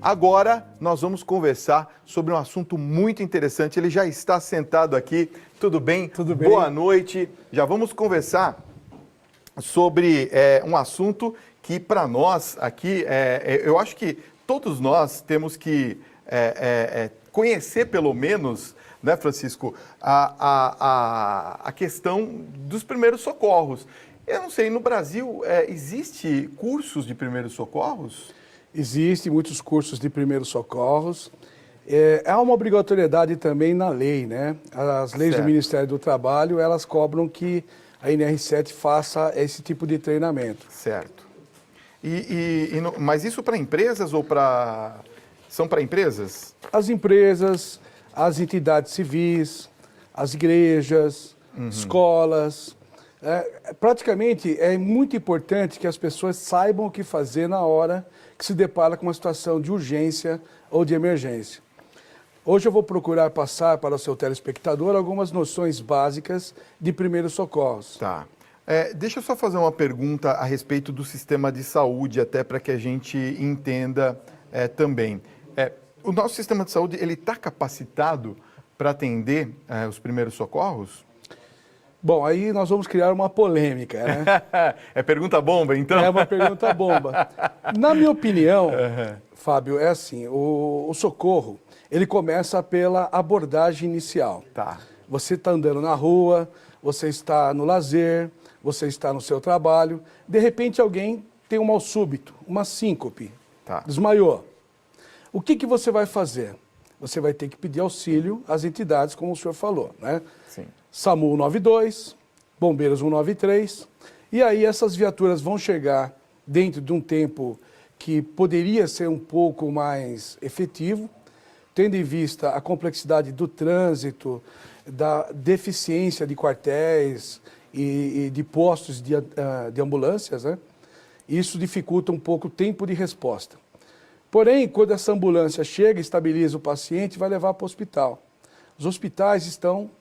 Agora nós vamos conversar sobre um assunto muito interessante. Ele já está sentado aqui. Tudo bem? Tudo bem. Boa noite. Já vamos conversar sobre um assunto que para nós aqui, eu acho que todos nós temos que conhecer pelo menos, né, Francisco, a questão dos primeiros socorros. Eu não sei, no Brasil existe cursos de primeiros socorros? Existem muitos cursos de primeiros socorros. Há uma obrigatoriedade também na lei, né? As leis do Ministério do Trabalho, elas cobram que a NR7 faça esse tipo de treinamento. Certo. Mas isso para empresas ou para... São para empresas? As empresas, as entidades civis, as igrejas, escolas. Praticamente é muito importante que as pessoas saibam o que fazer na hora que se depara com uma situação de urgência ou de emergência. Hoje eu vou procurar passar para o seu telespectador algumas noções básicas de primeiros socorros. Tá. Deixa eu só fazer uma pergunta a respeito do sistema de saúde, até para que a gente entenda também. O nosso sistema de saúde, ele está capacitado para atender os primeiros socorros? Bom, aí nós vamos criar uma polêmica, né? É pergunta bomba, então? É uma pergunta bomba. Na minha opinião, Fábio, é assim, o socorro, ele começa pela abordagem inicial. Tá. Você está andando na rua, você está no lazer, você está no seu trabalho, de repente alguém tem um mal súbito, uma síncope, desmaiou. O que você vai fazer? Você vai ter que pedir auxílio às entidades, como o senhor falou, né? Sim. SAMU 192, Bombeiros 193, e aí essas viaturas vão chegar dentro de um tempo que poderia ser um pouco mais efetivo, tendo em vista a complexidade do trânsito, da deficiência de quartéis e de postos de ambulâncias, né? Isso dificulta um pouco o tempo de resposta. Porém, quando essa ambulância chega, estabiliza o paciente e vai levar para o hospital. Os hospitais estão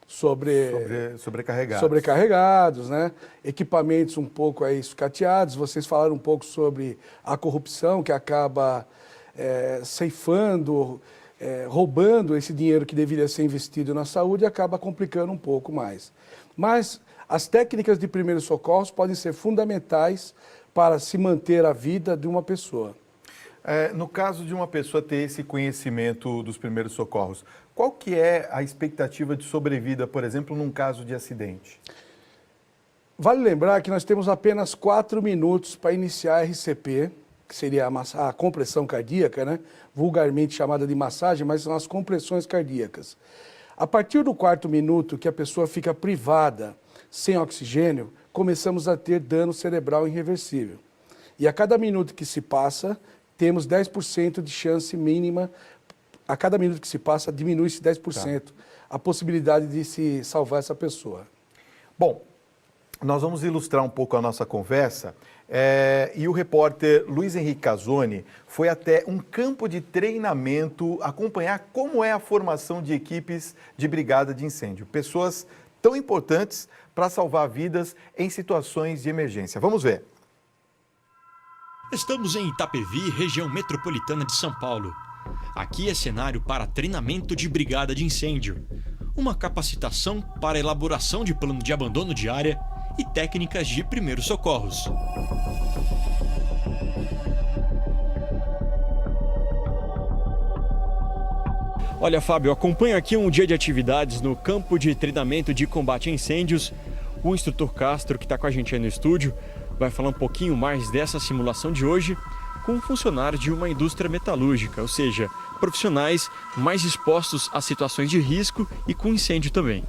sobrecarregados, né? Equipamentos um pouco aí sucateados. Vocês falaram um pouco sobre a corrupção que acaba ceifando, roubando esse dinheiro que deveria ser investido na saúde e acaba complicando um pouco mais. Mas as técnicas de primeiros socorros podem ser fundamentais para se manter a vida de uma pessoa. No caso de uma pessoa ter esse conhecimento dos primeiros socorros, qual que é a expectativa de sobrevida, por exemplo, num caso de acidente? Vale lembrar que nós temos apenas 4 minutos para iniciar a RCP, que seria a compressão cardíaca, né? Vulgarmente chamada de massagem, mas são as compressões cardíacas. A partir do 4º minuto que a pessoa fica privada, sem oxigênio, começamos a ter dano cerebral irreversível. E a cada minuto que se passa, temos 10% de chance mínima. A cada minuto que se passa, diminui-se 10% a possibilidade de se salvar essa pessoa. Bom, nós vamos ilustrar um pouco a nossa conversa. E o repórter Luiz Henrique Casoni foi até um campo de treinamento acompanhar como é a formação de equipes de brigada de incêndio. Pessoas tão importantes para salvar vidas em situações de emergência. Vamos ver. Estamos em Itapevi, região metropolitana de São Paulo. Aqui é cenário para treinamento de brigada de incêndio, uma capacitação para elaboração de plano de abandono de área e técnicas de primeiros socorros. Olha, Fábio, acompanho aqui um dia de atividades no campo de treinamento de combate a incêndios. O instrutor Castro, que está com a gente aí no estúdio, vai falar um pouquinho mais dessa simulação de hoje com funcionários de uma indústria metalúrgica, ou seja, profissionais mais expostos a situações de risco e com incêndio também.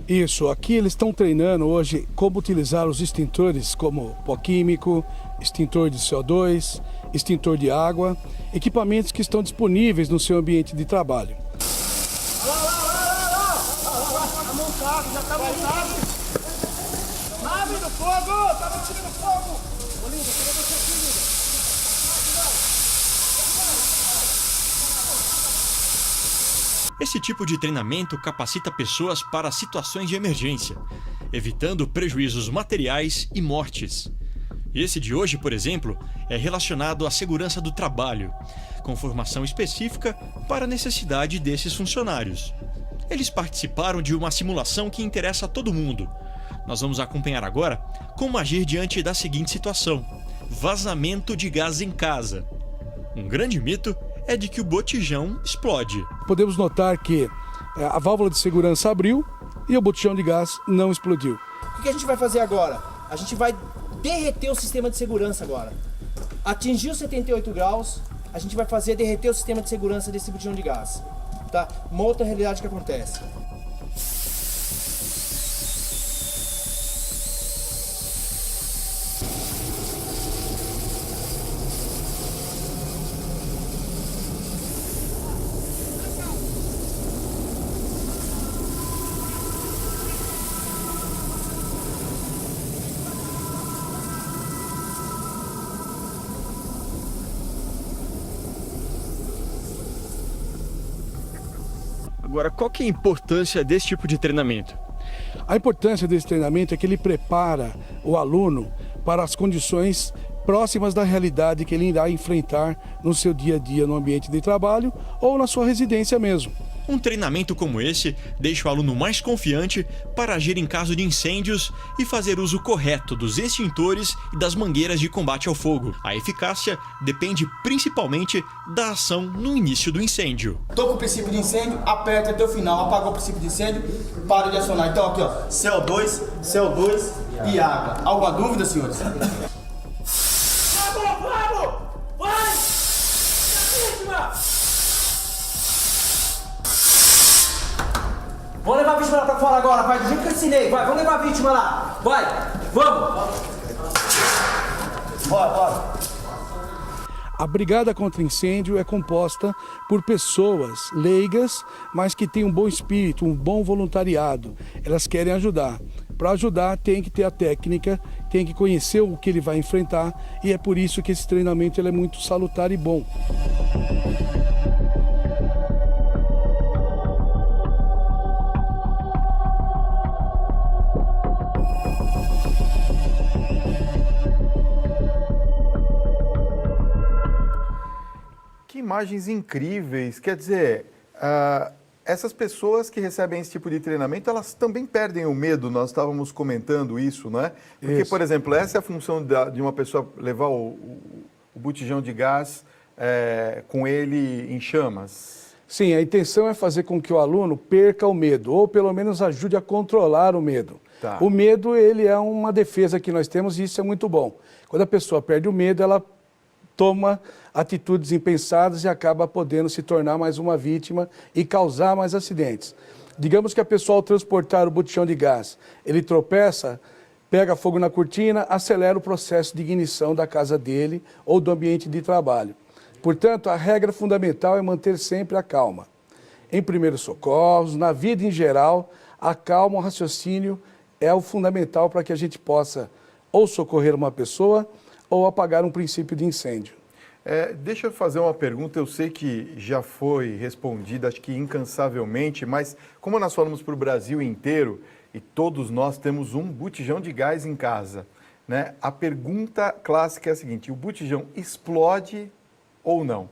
Isso, aqui eles estão treinando hoje como utilizar os extintores como pó químico, extintor de CO2, extintor de água, equipamentos que estão disponíveis no seu ambiente de trabalho. Tá montado, já tá montado. Tá vindo fogo, tá metido fogo. Ô, Linda, cadê você aqui, Linda? Esse tipo de treinamento capacita pessoas para situações de emergência, evitando prejuízos materiais e mortes. Esse de hoje, por exemplo, é relacionado à segurança do trabalho, com formação específica para a necessidade desses funcionários. Eles participaram de uma simulação que interessa a todo mundo. Nós vamos acompanhar agora como agir diante da seguinte situação: vazamento de gás em casa. Um grande mito é de que o botijão explode. Podemos notar que a válvula de segurança abriu e o botijão de gás não explodiu. O que a gente vai fazer agora? A gente vai derreter o sistema de segurança agora. Atingiu 78 graus, a gente vai fazer derreter o sistema de segurança desse botijão de gás. Tá? Uma outra realidade que acontece. Agora, qual que é a importância desse tipo de treinamento? A importância desse treinamento é que ele prepara o aluno para as condições próximas da realidade que ele irá enfrentar no seu dia a dia no ambiente de trabalho ou na sua residência mesmo. Um treinamento como esse deixa o aluno mais confiante para agir em caso de incêndios e fazer uso correto dos extintores e das mangueiras de combate ao fogo. A eficácia depende principalmente da ação no início do incêndio. Tô com o princípio de incêndio, aperta até o final, apagou o princípio de incêndio, para de acionar. Então aqui ó, CO2 e água. Alguma dúvida, senhores? Vamos! Vai! Vamos levar a vítima lá pra fora agora, vai, do jeito que eu ensinei, vai, vamos levar a vítima lá, vai, vamos! Bora! A Brigada contra Incêndio é composta por pessoas leigas, mas que têm um bom espírito, um bom voluntariado. Elas querem ajudar. Para ajudar, tem que ter a técnica, tem que conhecer o que ele vai enfrentar, e é por isso que esse treinamento ele é muito salutar e bom. Que imagens incríveis! Quer dizer, essas pessoas que recebem esse tipo de treinamento, elas também perdem o medo, nós estávamos comentando isso, não é? Porque, Isso. por exemplo, essa é a função de uma pessoa levar o botijão de gás com ele em chamas. Sim, a intenção é fazer com que o aluno perca o medo, ou pelo menos ajude a controlar o medo. Tá. O medo, ele é uma defesa que nós temos e isso é muito bom. Quando a pessoa perde o medo, ela toma atitudes impensadas e acaba podendo se tornar mais uma vítima e causar mais acidentes. Digamos que a pessoa, ao transportar o botijão de gás, ele tropeça, pega fogo na cortina, acelera o processo de ignição da casa dele ou do ambiente de trabalho. Portanto, a regra fundamental é manter sempre a calma. Em primeiros socorros, na vida em geral, a calma, o raciocínio é o fundamental para que a gente possa ou socorrer uma pessoa ou apagar um princípio de incêndio. Deixa eu fazer uma pergunta, eu sei que já foi respondida, acho que incansavelmente, mas como nós falamos para o Brasil inteiro e todos nós temos um botijão de gás em casa, né? A pergunta clássica é a seguinte: o botijão explode ou não?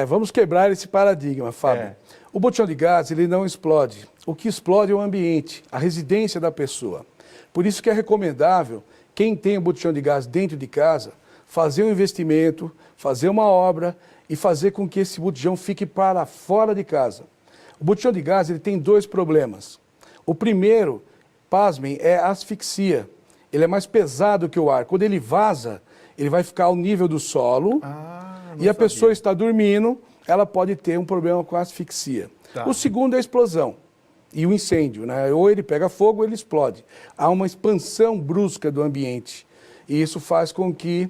Vamos quebrar esse paradigma, Fábio. O botijão de gás, ele não explode. O que explode é o ambiente, a residência da pessoa. Por isso que é recomendável, quem tem o botijão de gás dentro de casa, fazer um investimento, fazer uma obra e fazer com que esse botijão fique para fora de casa. O botijão de gás ele tem dois problemas. O primeiro, pasmem, é a asfixia. Ele é mais pesado que o ar. Quando ele vaza, ele vai ficar ao nível do solo e a pessoa está dormindo, ela pode ter um problema com a asfixia. Tá. O segundo é a explosão e o incêndio, né? Ou ele pega fogo ou ele explode. Há uma expansão brusca do ambiente. E isso faz com que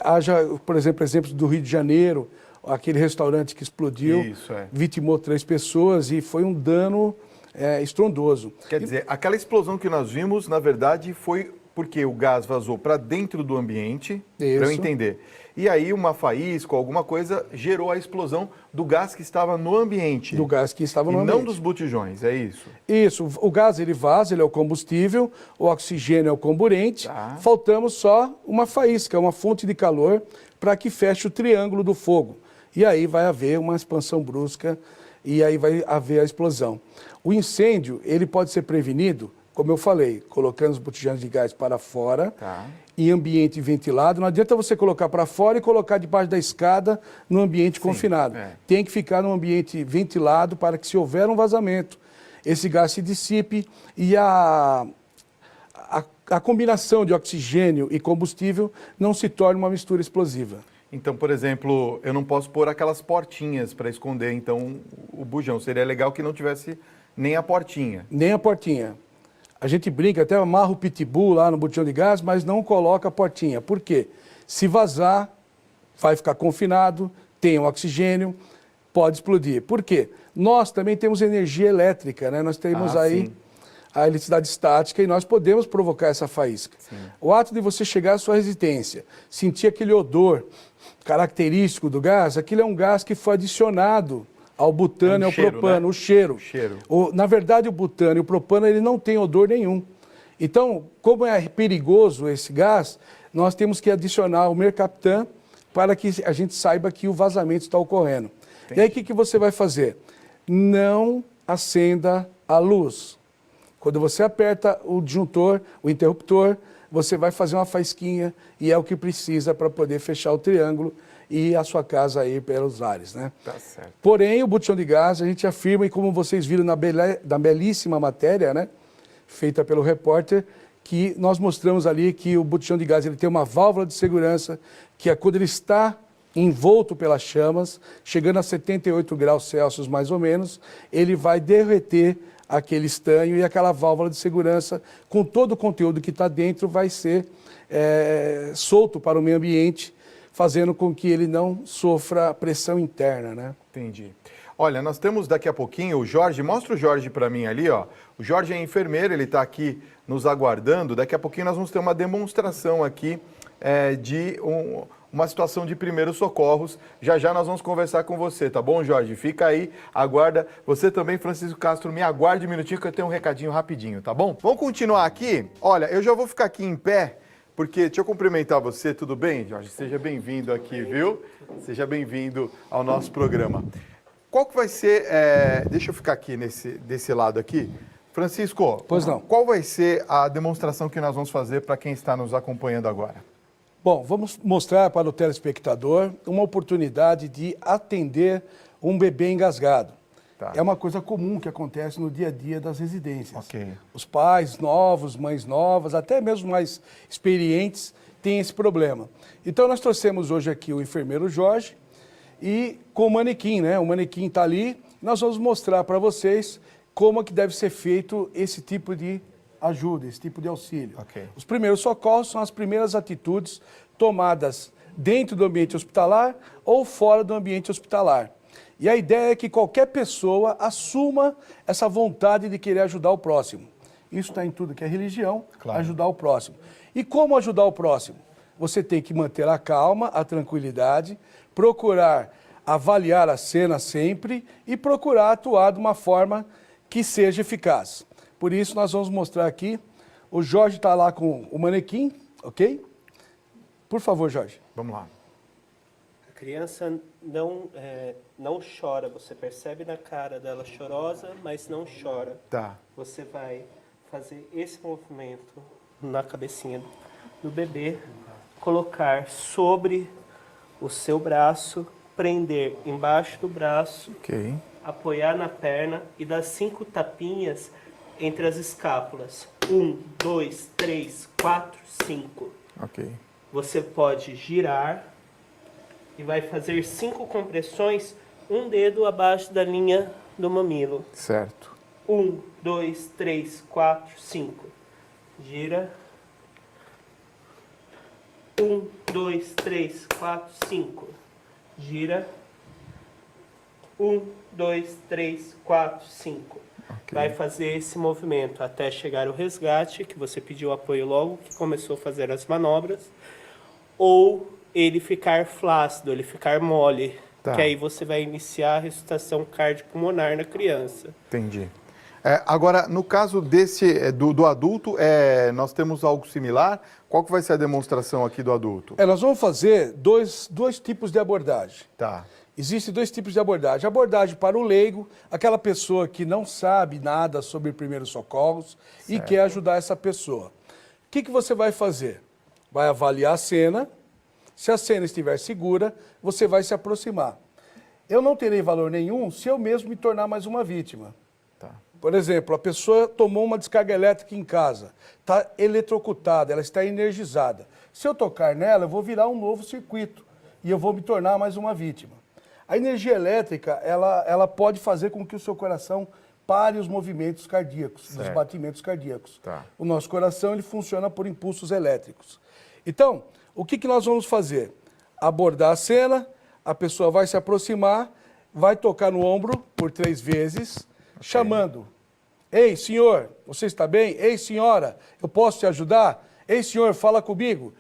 haja, por exemplo, exemplos do Rio de Janeiro, aquele restaurante que explodiu, vitimou 3 pessoas e foi um dano estrondoso. Quer dizer, aquela explosão que nós vimos, na verdade, foi porque o gás vazou para dentro do ambiente, para eu entender. e aí uma faísca ou alguma coisa gerou a explosão do gás que estava no ambiente. Do gás que estava no e ambiente. não dos botijões, é isso? Isso, o gás ele vaza, ele é o combustível, o oxigênio é o comburente, Tá. faltamos só uma faísca, uma fonte de calor para que feche o triângulo do fogo. E aí vai haver uma expansão brusca e aí vai haver a explosão. O incêndio, ele pode ser prevenido, como eu falei, colocando os botijões de gás para fora, Tá. em ambiente ventilado. Não adianta você colocar para fora e colocar debaixo da escada no ambiente confinado. é. Tem que ficar num ambiente ventilado para que, se houver um vazamento, esse gás se dissipe e a combinação de oxigênio e combustível não se torne uma mistura explosiva. Então, por exemplo, eu não posso pôr aquelas portinhas para esconder, então, o bujão. Seria legal que não tivesse nem a portinha. Nem a portinha. A gente brinca, até amarra o pitbull lá no botijão de gás, mas não coloca a portinha. Por quê? Se vazar, vai ficar confinado, tem o oxigênio, pode explodir. Por quê? Nós também temos energia elétrica, né? Nós temos aí sim. a eletricidade estática e nós podemos provocar essa faísca. Sim. O ato de você chegar à sua residência, sentir aquele odor característico do gás, aquilo é um gás que foi adicionado ao butano e ao cheiro, propano, né? o cheiro. O cheiro. Na verdade, o butano e o propano, ele não tem odor nenhum. Então, como é perigoso esse gás, nós temos que adicionar o mercaptan para que a gente saiba que o vazamento está ocorrendo. Entendi. E aí, o que você vai fazer? Não acenda a luz. Quando você aperta o disjuntor, o interruptor, você vai fazer uma faísquinha e é o que precisa para poder fechar o triângulo e a sua casa ir pelos ares, né? Tá certo. Porém, o botijão de gás, a gente afirma, e como vocês viram na belíssima matéria, né, feita pelo repórter, que nós mostramos ali que o botijão de gás ele tem uma válvula de segurança, que quando ele está envolto pelas chamas, chegando a 78 graus Celsius mais ou menos, ele vai derreter aquele estanho e aquela válvula de segurança, com todo o conteúdo que está dentro, vai ser solto para o meio ambiente, fazendo com que ele não sofra pressão interna, né? Entendi. Olha, nós temos daqui a pouquinho o Jorge, mostra o Jorge para mim ali, ó. O Jorge é enfermeiro, ele está aqui nos aguardando. Daqui a pouquinho nós vamos ter uma demonstração aqui de uma situação de primeiros socorros. Já já nós vamos conversar com você, tá bom, Jorge? Fica aí, aguarda. Você também, Francisco Castro, me aguarde um minutinho que eu tenho um recadinho rapidinho, tá bom? Vamos continuar aqui? Olha, eu já vou ficar aqui em pé, porque deixa eu cumprimentar você, tudo bem, Jorge? Seja bem-vindo aqui, viu? Seja bem-vindo ao nosso programa. Qual que vai ser, deixa eu ficar aqui desse lado aqui. Francisco, Pois não. Qual vai ser a demonstração que nós vamos fazer para quem está nos acompanhando agora? Bom, vamos mostrar para o telespectador uma oportunidade de atender um bebê engasgado. Tá. É uma coisa comum que acontece no dia a dia das residências. Ok. Os pais novos, mães novas, até mesmo mais experientes, têm esse problema. Então, nós trouxemos hoje aqui o enfermeiro Jorge e com o manequim, né? O manequim está ali. Nós vamos mostrar para vocês como que deve ser feito esse tipo de ajuda, esse tipo de auxílio. Ok. Os primeiros socorros são as primeiras atitudes tomadas dentro do ambiente hospitalar ou fora do ambiente hospitalar. E a ideia é que qualquer pessoa assuma essa vontade de querer ajudar o próximo. Isso está em tudo que é religião, Claro. ajudar o próximo. E como ajudar o próximo? Você tem que manter a calma, a tranquilidade, procurar avaliar a cena sempre e procurar atuar de uma forma que seja eficaz. Por isso, nós vamos mostrar aqui. O Jorge está lá com o manequim, ok? Por favor, Jorge. Vamos lá. A criança não chora, você percebe na cara dela chorosa, mas não chora. Tá. Você vai fazer esse movimento na cabecinha do bebê, colocar sobre o seu braço, prender embaixo do braço, Ok. apoiar na perna e dar 5 tapinhas entre as escápulas. 1, 2, 3, 4, 5. Ok. Você pode girar e vai fazer 5 compressões, um dedo abaixo da linha do mamilo. Certo. 1, 2, 3, 4, 5. Gira. 1, 2, 3, 4, 5. Gira. 1, 2, 3, 4, 5. Ok. Vai fazer esse movimento até chegar o resgate, que você pediu apoio logo que começou a fazer as manobras. Ou ele ficar flácido, ele ficar mole. Tá. Que aí você vai iniciar a ressuscitação cardiopulmonar na criança. Entendi. Agora, no caso do adulto, nós temos algo similar? Qual que vai ser a demonstração aqui do adulto? Nós vamos fazer dois tipos de abordagem. Tá. Existem dois tipos de abordagem. Abordagem para o leigo, aquela pessoa que não sabe nada sobre primeiros socorros e quer ajudar essa pessoa. O que você vai fazer? Vai avaliar a cena. Se a cena estiver segura, você vai se aproximar. Eu não terei valor nenhum se eu mesmo me tornar mais uma vítima. Tá. Por exemplo, a pessoa tomou uma descarga elétrica em casa, está eletrocutada, ela está energizada. Se eu tocar nela, eu vou virar um novo circuito e eu vou me tornar mais uma vítima. A energia elétrica, ela pode fazer com que o seu coração pare os movimentos cardíacos, os batimentos cardíacos. Tá. O nosso coração ele funciona por impulsos elétricos. Então, o que nós vamos fazer? Abordar a cena, a pessoa vai se aproximar, vai tocar no ombro por 3 vezes, chamando. Ei, senhor, você está bem? Ei, senhora, eu posso te ajudar? Ei, senhor, fala comigo.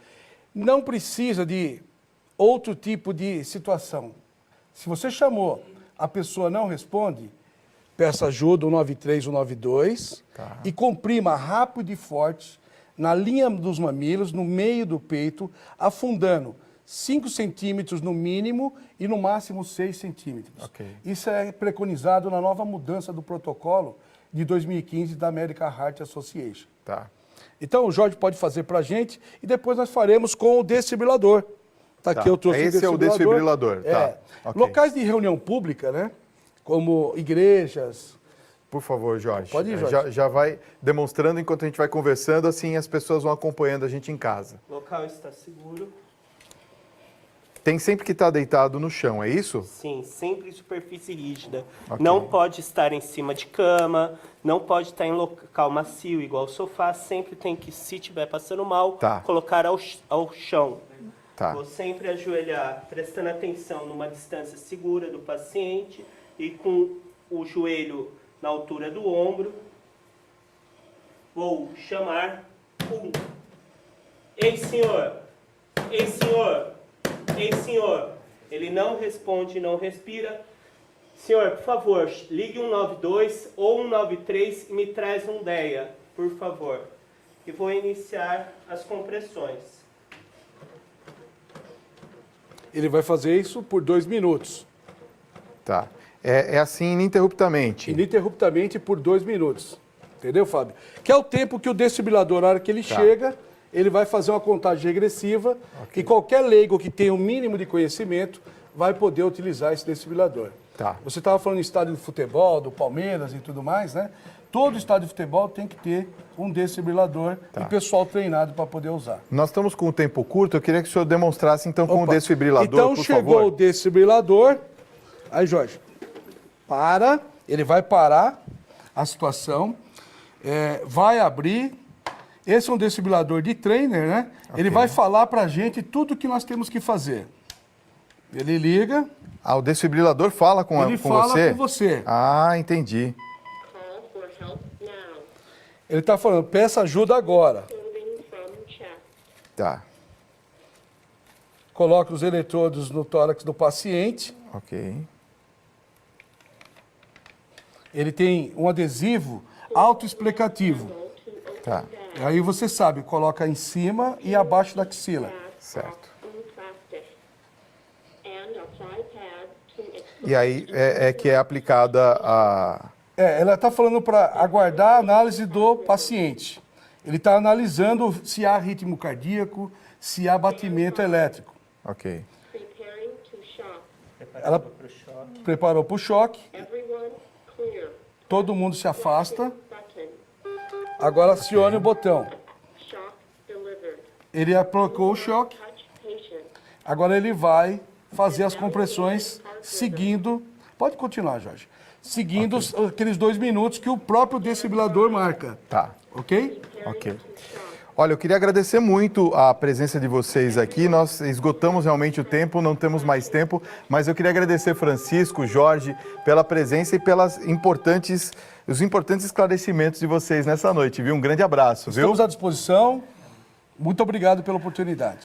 Não precisa de outro tipo de situação. Se você chamou, a pessoa não responde, peça ajuda, 193, 192, e comprima rápido e forte na linha dos mamilos, no meio do peito, afundando 5 centímetros no mínimo e no máximo 6 centímetros. Ok. Isso é preconizado na nova mudança do protocolo de 2015 da American Heart Association. Tá. Então o Jorge pode fazer para a gente e depois nós faremos com o desfibrilador. Tá aqui eu trouxe Esse é o desfibrilador. Tá. Ok. Locais de reunião pública, né? Como igrejas. Por favor, Jorge. Pode ir, Jorge. Já vai demonstrando enquanto a gente vai conversando, assim as pessoas vão acompanhando a gente em casa. O local está seguro. Tem sempre que estar deitado no chão, é isso? Sim, sempre em superfície rígida. Ok. Não pode estar em cima de cama, não pode estar em local macio, igual sofá. Sempre tem que, se estiver passando mal, colocar ao chão. Tá. Vou sempre ajoelhar, prestando atenção numa distância segura do paciente e com o joelho na altura do ombro. Vou chamar. Ei, senhor! Ei, senhor! Ei, senhor! Ele não responde, não respira. Senhor, por favor, ligue 192 ou 193 e me traz um DEA, por favor. E vou iniciar as compressões. Ele vai fazer isso por 2 minutos. Tá. É assim ininterruptamente. Ininterruptamente por 2 minutos. Entendeu, Fábio? Que é o tempo que o desfibrilador, na hora que ele chega, ele vai fazer uma contagem regressiva e qualquer leigo que tenha um mínimo de conhecimento vai poder utilizar esse desfibrilador. Tá. Você estava falando em estádio de futebol, do Palmeiras e tudo mais, né? Todo estádio de futebol tem que ter um desfibrilador e pessoal treinado para poder usar. Nós estamos com um tempo curto, eu queria que o senhor demonstrasse então com o desfibrilador, então, por chegou favor. o desfibrilador. Aí, Jorge, ele vai parar a situação, vai abrir. Esse é um desfibrilador de trainer, né? Ele vai falar para a gente tudo o que nós temos que fazer. Ele liga. O desfibrilador fala com Ele você? fala com você. Ah, entendi. Ele está falando, peça ajuda agora. Tá. Coloca os eletrodos no tórax do paciente. Ok. Ele tem um adesivo autoexplicativo. Tá. Aí você sabe, coloca em cima e abaixo da axila. Certo. E aí é que é aplicada a... Ela está falando para aguardar a análise do paciente. Ele está analisando se há ritmo cardíaco, se há batimento elétrico. Ok. Ela preparou para o choque. Todo mundo se afasta. Agora acione o botão. Ele aplicou o choque. Agora ele vai fazer as compressões seguindo... Pode continuar, Jorge. Seguindo aqueles 2 minutos que o próprio desfibrilador marca. Tá. Ok? Ok. Olha, eu queria agradecer muito a presença de vocês aqui. Nós esgotamos realmente o tempo, não temos mais tempo, mas eu queria agradecer Francisco, Jorge, pela presença e pelos importantes esclarecimentos de vocês nessa noite, viu? Um grande abraço, viu? Estamos à disposição. Muito obrigado pela oportunidade.